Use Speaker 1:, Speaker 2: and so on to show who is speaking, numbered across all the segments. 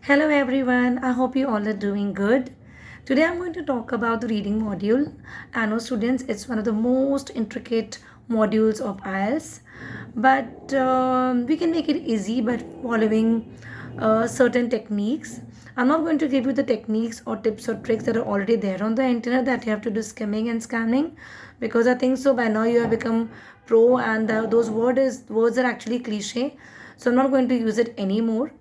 Speaker 1: Hello everyone, I hope you all are doing good. Today I'm going to talk about the reading module. I know students, it's one of the most intricate modules of IELTS, but we can make it easy by following certain techniques. I'm not going to give you the techniques or tips or tricks that are already there on the internet that you have to do skimming and scanning, because I think so by now you have become pro and those words are actually cliche. So I'm not going to use it anymore.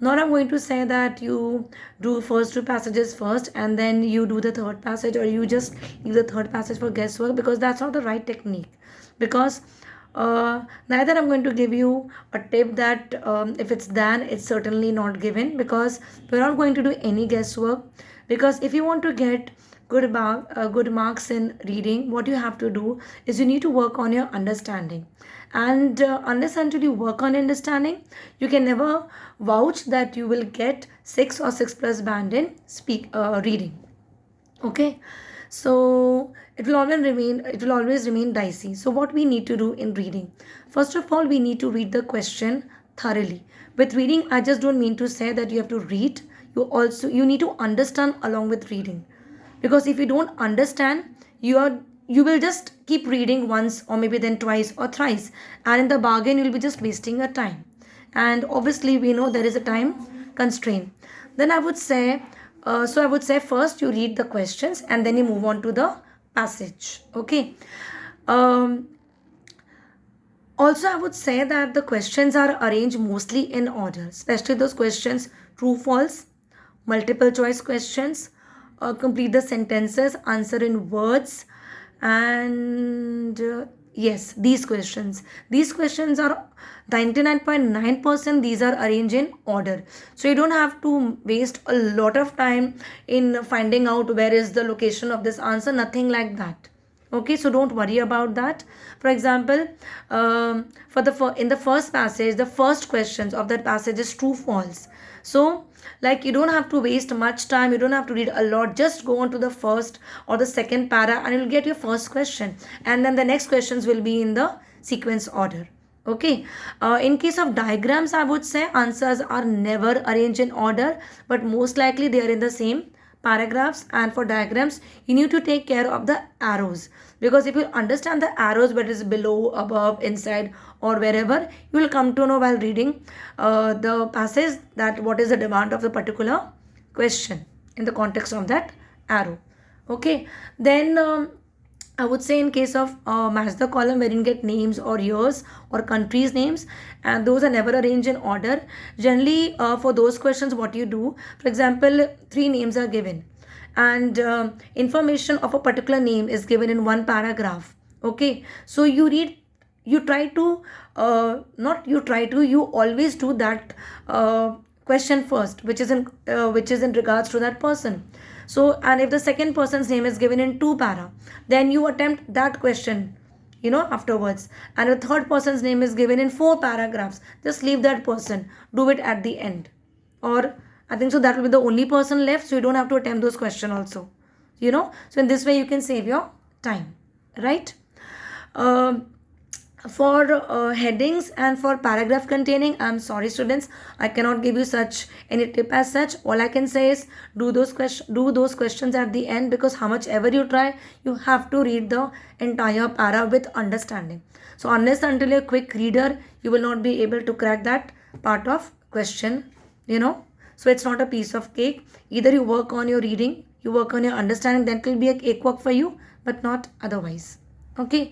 Speaker 1: Not I'm going to say that you do first two passages first and then you do the third passage, or you just leave the third passage for guesswork, because that's not the right technique. Because neither I'm going to give you a tip that if it's done, it's certainly not given, because we're not going to do any guesswork. Because if you want to get good marks in reading, what you have to do is you need to work on your understanding. And unless until you work on understanding, you can never vouch that you will get 6 or 6 plus band in reading. Okay, so it will always remain dicey. So what we need to do in reading, first of all, we need to read the question thoroughly. With reading, I just don't mean to say that you have to read. You need to understand along with reading, because if you don't understand, you will just keep reading once or maybe then twice or thrice, and in the bargain you'll be just wasting your time. And obviously we know there is a time constraint. Then I would say first you read the questions and then you move on to the passage. Okay. um, Also, I would say that the questions are arranged mostly in order, especially those questions true, false, multiple choice questions, complete the sentences, answer in words, and yes, these questions. These questions are 99.9%, these are arranged in order. So you don't have to waste a lot of time in finding out where is the location of this answer, nothing like that. Okay, so don't worry about that. For example, in the first passage, the first questions of that passage is true, false. So like, you don't have to waste much time, you don't have to read a lot, just go on to the first or the second para and you'll get your first question, and then the next questions will be in the sequence order. Okay. In case of diagrams, I would say answers are never arranged in order, but most likely they are in the same paragraphs. And for diagrams, you need to take care of the arrows, because if you understand the arrows, whether it's below, above, inside, or wherever, you will come to know while reading the passage that what is the demand of the particular question in the context of that arrow. Okay. Then I would say in case of match the column, wherein get names or years or countries names, and those are never arranged in order. Generally, for those questions, what you do, for example, three names are given, and information of a particular name is given in one paragraph. Okay, so you try to not you try to you always do that question first, which is in regards to that person. So, and if the second person's name is given in two para, then you attempt that question, afterwards. And the third person's name is given in four paragraphs, just leave that person, do it at the end. Or I think so that will be the only person left, so you don't have to attempt those questions also. So in this way you can save your time, right? Um for headings and for paragraph containing, I'm sorry students, I cannot give you such any tip as such. All I can say is do those questions at the end, because how much ever you try, you have to read the entire para with understanding. So unless until you're a quick reader, you will not be able to crack that part of question. So it's not a piece of cake. Either you work on your reading, you work on your understanding, that will be a cakewalk for you, but not otherwise. Okay.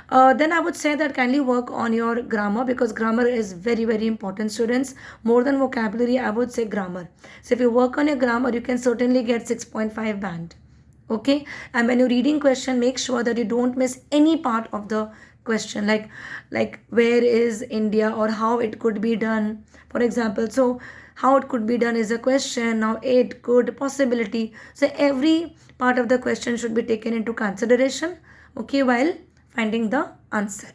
Speaker 1: Then I would say that kindly work on your grammar, because grammar is very very important, students. More than vocabulary, I would say grammar. So if you work on your grammar, you can certainly get 6.5 band. Okay. And when you're reading question, make sure that you don't miss any part of the question, like where is India, or how it could be done, for example. So how it could be done is a question. Now it could possibility. So every part of the question should be taken into consideration, okay, while finding the answer.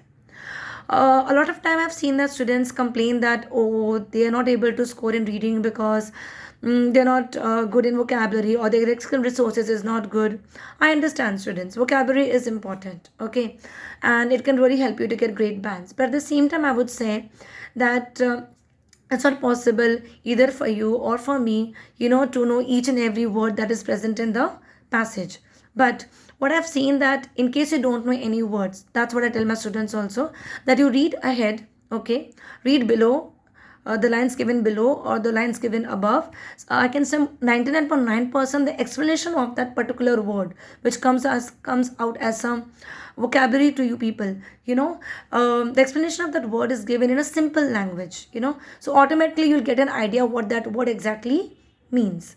Speaker 1: A lot of time I've seen that students complain that, oh, they are not able to score in reading because they're not good in vocabulary, or their lexical resources is not good. I understand, students, vocabulary is important, okay, and it can really help you to get great bands. But at the same time, I would say that It's not possible either for you or for me, to know each and every word that is present in the passage. But what I've seen, that in case you don't know any words, that's what I tell my students also, that you read ahead. Okay, read below, the lines given below or the lines given above. I can say 99.9% the explanation of that particular word which comes out as some vocabulary to you people, the explanation of that word is given in a simple language, so automatically you'll get an idea what that word exactly means.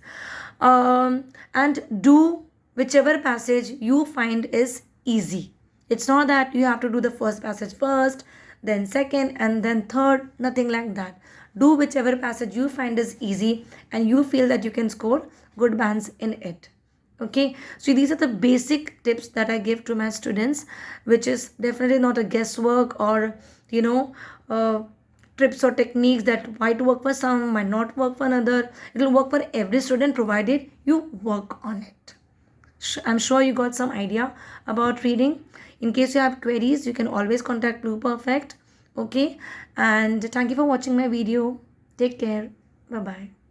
Speaker 1: And do whichever passage you find is easy. It's not that you have to do the first passage first, then second, and then third. Nothing like that. Do whichever passage you find is easy and you feel that you can score good bands in it. Okay, so these are the basic tips that I give to my students, which is definitely not a guesswork or uh, tips or techniques that might work for some, might not work for another. It will work for every student provided you work on it. I'm sure you got some idea about reading. In case you have queries, you can always contact Pluperfect. Okay, and thank you for watching my video. Take care. Bye bye.